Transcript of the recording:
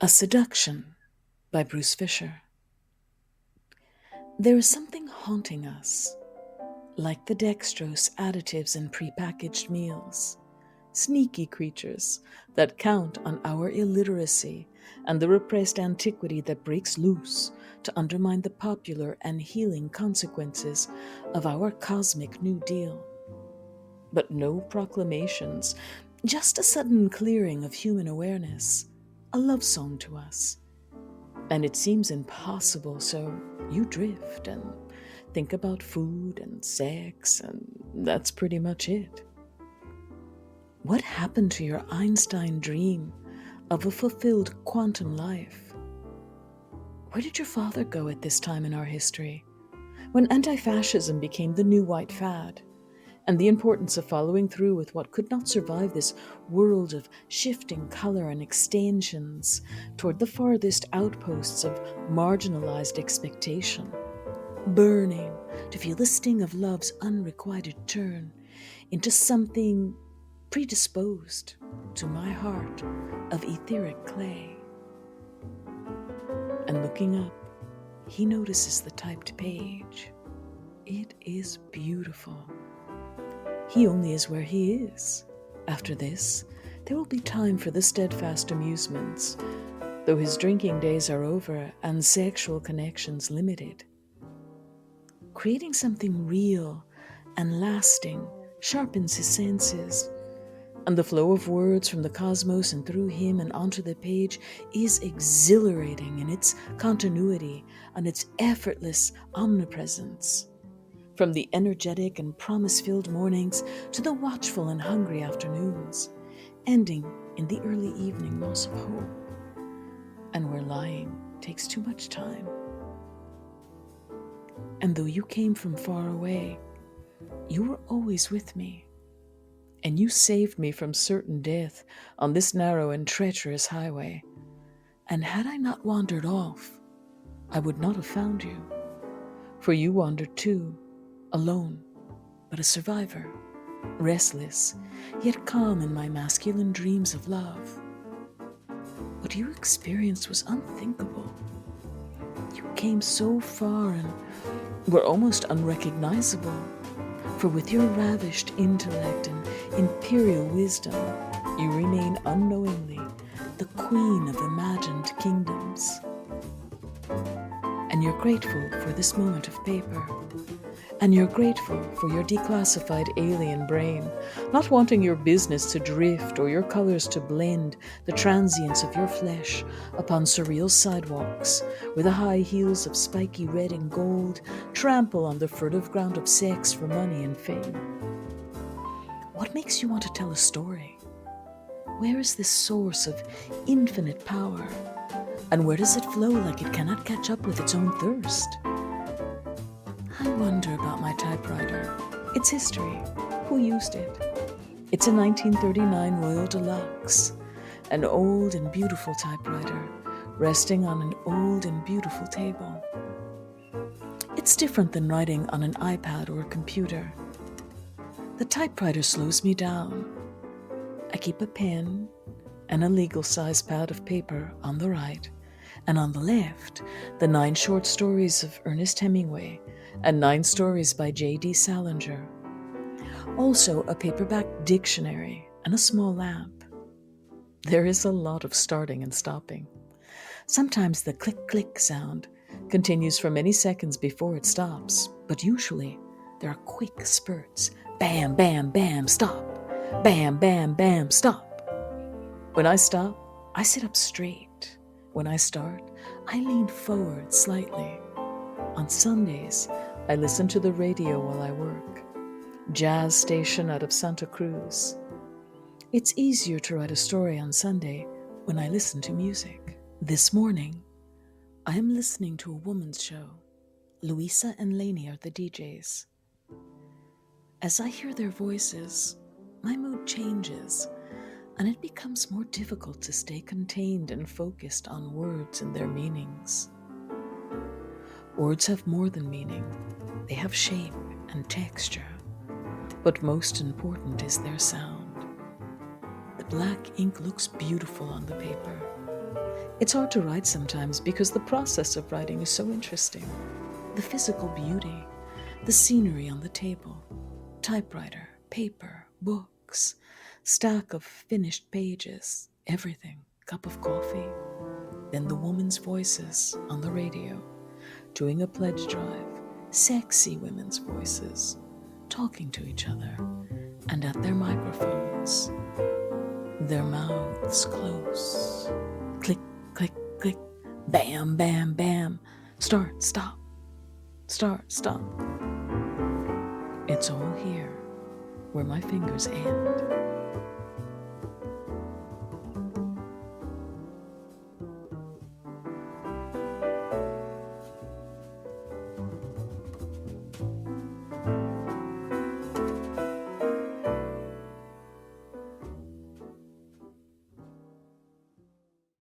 A Seduction by Bruce Fisher. There is something haunting us, like the dextrose additives in prepackaged meals, sneaky creatures that count on our illiteracy and the repressed antiquity that breaks loose to undermine the popular and healing consequences of our cosmic New Deal. But no proclamations, just a sudden clearing of human awareness, a love song to us. And it seems impossible, so you drift and think about food and sex, and that's pretty much it. What happened to your Einstein dream of a fulfilled quantum life? Where did your father go at this time in our history, when anti-fascism became the new white fad, and the importance of following through with what could not survive this world of shifting color and extensions toward the farthest outposts of marginalized expectation, burning to feel the sting of love's unrequited turn into something predisposed to my heart of etheric clay. And looking up, he notices the typed page. It is beautiful. He only is where he is. After this, there will be time for the steadfast amusements, though his drinking days are over and sexual connections limited. Creating something real and lasting sharpens his senses, and the flow of words from the cosmos and through him and onto the page is exhilarating in its continuity and its effortless omnipresence. From the energetic and promise-filled mornings to the watchful and hungry afternoons, ending in the early evening loss of hope, and where lying takes too much time. And though you came from far away, you were always with me, and you saved me from certain death on this narrow and treacherous highway. And had I not wandered off, I would not have found you, for you wandered too, alone, but a survivor, restless, yet calm in my masculine dreams of love. What you experienced was unthinkable. You came so far and were almost unrecognizable, for with your ravished intellect and imperial wisdom, you remain unknowingly the queen of imagined kingdoms. And you're grateful for this moment of paper. And you're grateful for your declassified alien brain, not wanting your business to drift or your colors to blend the transience of your flesh upon surreal sidewalks where the high heels of spiky red and gold trample on the furtive ground of sex for money and fame. What makes you want to tell a story? Where is this source of infinite power? And where does it flow like it cannot catch up with its own thirst? I wonder about my typewriter, its history, who used it. It's a 1939 Royal Deluxe, an old and beautiful typewriter resting on an old and beautiful table. It's different than writing on an iPad or a computer. The typewriter slows me down. I keep a pen and a legal-size pad of paper on the right, and on the left, the 9 short stories of Ernest Hemingway and 9 stories by J.D. Salinger. Also a paperback dictionary and a small lamp. There is a lot of starting and stopping. Sometimes the click-click sound continues for many seconds before it stops, but usually there are quick spurts. Bam, bam, bam, stop. Bam, bam, bam, stop. When I stop, I sit up straight. When I start, I lean forward slightly. On Sundays, I listen to the radio while I work. Jazz station out of Santa Cruz. It's easier to write a story on Sunday when I listen to music. This morning, I am listening to a woman's show. Louisa and Lainey are the DJs. As I hear their voices, my mood changes, and it becomes more difficult to stay contained and focused on words and their meanings. Words have more than meaning. They have shape and texture. But most important is their sound. The black ink looks beautiful on the paper. It's hard to write sometimes because the process of writing is so interesting. The physical beauty, the scenery on the table, typewriter, paper, books, stack of finished pages, everything, cup of coffee. Then the women's voices on the radio, doing a pledge drive, sexy women's voices, talking to each other, and at their microphones, their mouths close. Click, click, click, bam, bam, bam, start, stop, start, stop. It's all here where my fingers end.